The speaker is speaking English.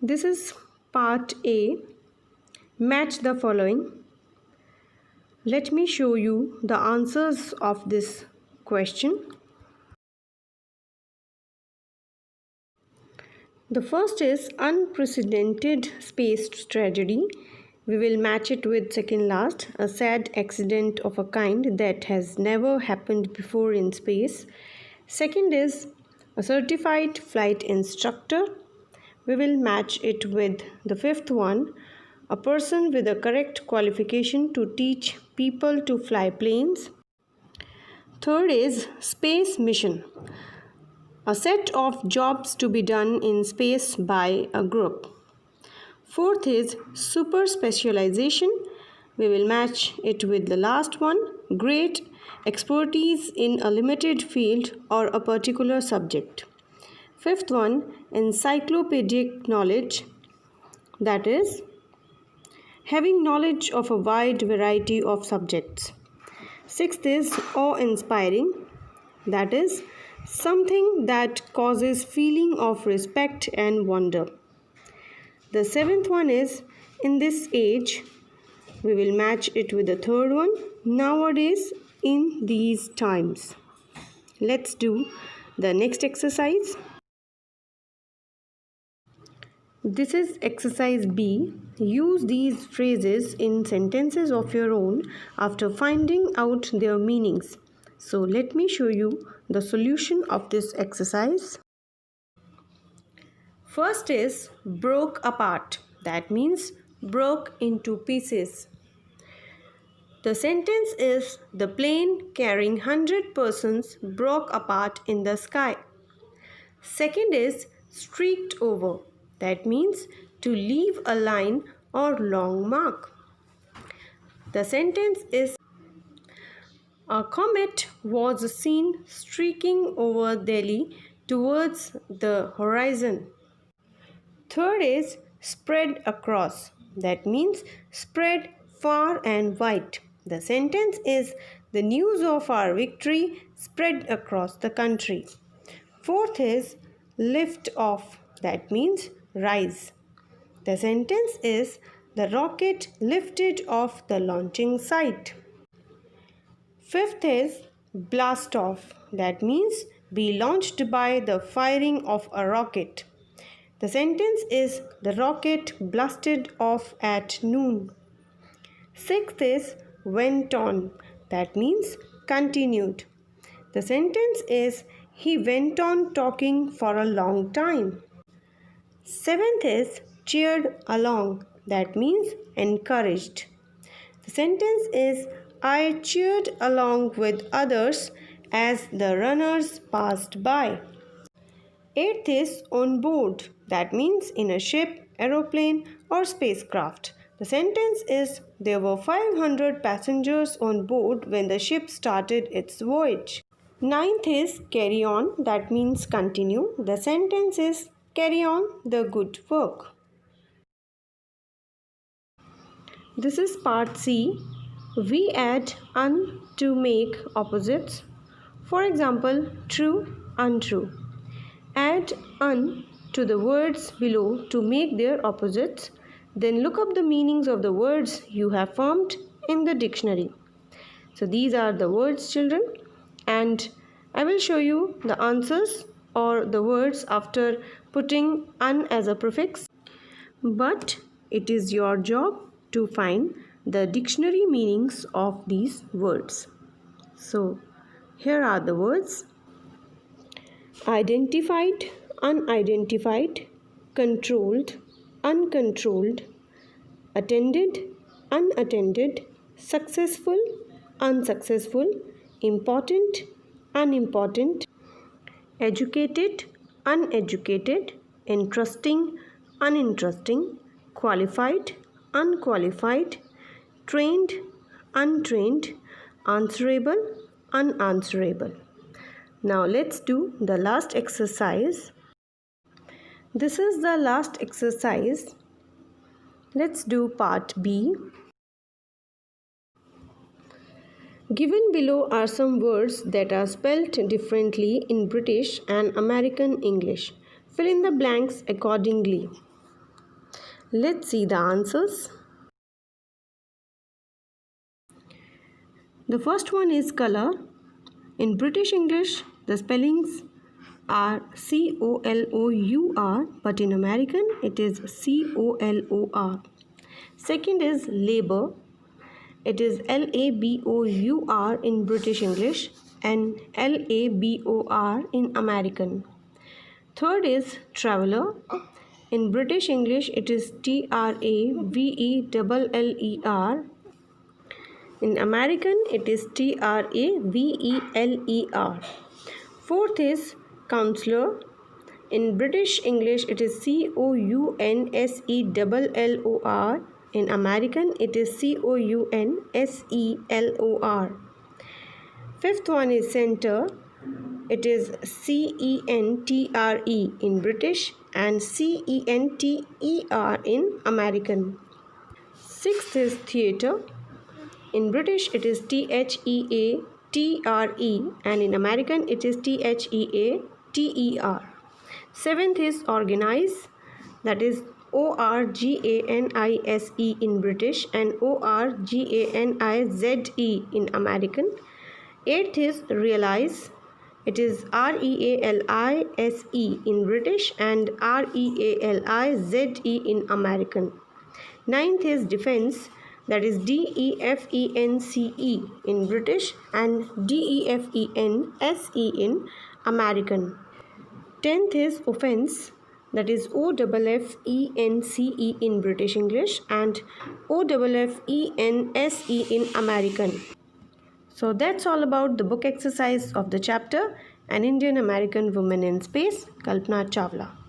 This is part A. Match the following. Let me show you the answers of this question. The first is unprecedented space tragedy. We will match it with second last, a sad accident of a kind that has never happened before in space. Second is a certified flight instructor. We will match it with the fifth one, a person with the correct qualification to teach people to fly planes. Third is space mission, a set of jobs to be done in space by a group. Fourth is super specialization. We will match it with the last one, great expertise in a limited field or a particular subject. Fifth one, encyclopedic knowledge, that is, having knowledge of a wide variety of subjects. Sixth is awe-inspiring, that is, something that causes feeling of respect and wonder. The seventh one is in this age. We will match it with the third one, nowadays, in these times. Let's do the next exercise. This is exercise B. Use these phrases in sentences of your own after finding out their meanings. So let me show you the solution of this exercise. First is broke apart. That means broke into pieces. The sentence is the plane carrying 100 persons broke apart in the sky. Second is streaked over. That means to leave a line or long mark. The sentence is a comet was seen streaking over Delhi towards the horizon. Third is spread across. That means spread far and wide. The sentence is the news of our victory spread across the country. Fourth is lift off. That means rise. The sentence is the rocket lifted off the launching site. Fifth is blast off. That means be launched by the firing of a rocket. The sentence is the rocket blasted off at noon. Sixth is went on. That means continued. The sentence is he went on talking for a long time. Seventh is cheered along. That means encouraged. The sentence is I cheered along with others as the runners passed by. Eighth is on board. That means in a ship, aeroplane or spacecraft. The sentence is there were 500 passengers on board when the ship started its voyage. Ninth is carry on. That means continue. The sentence is carry on the good work. This is part C. We add un to make opposites. For example, true, untrue. Add un to the words below to make their opposites. Then look up the meanings of the words you have formed in the dictionary. So these are the words, children, and I will show you the answers or the words after putting un as a prefix. But it is your job to find the dictionary meanings of these words. So here are the words: identified, unidentified, controlled, uncontrolled, attended, unattended, successful, unsuccessful, important, unimportant, educated, uneducated, interesting, uninteresting, qualified, unqualified, trained, untrained, answerable, unanswerable. Now let's do the last exercise. This is the last exercise. Let's do part B. Given below are some words that are spelt differently in British and American English. Fill in the blanks accordingly. Let's see the answers. The first one is color. In British English, the spellings are COLOUR, but in American, it is COLOR. Second is labor. It is LABOUR in British English and LABOR in American. Third is traveler. In British English, it is TRAVELLER. In American, it is TRAVELER. Fourth is counselor. In British English, it is COUNSELLOR. In American, it is COUNSELOR. Fifth one is center. It is CENTRE in British and CENTER in American. Sixth is theatre. In British, it is THEATRE and in American, it is THEATER. Seventh is organize. That is ORGANISE in British and ORGANIZE in American. Eighth is realize. It is REALISE in British and REALIZE in American. Ninth is defense. That is DEFENCE in British and DEFENSE in American. Tenth is offense. That is OFFENCE in British English and OFFENSE in American. So that's all about the book exercise of the chapter An Indian American Woman in Space, Kalpana Chawla.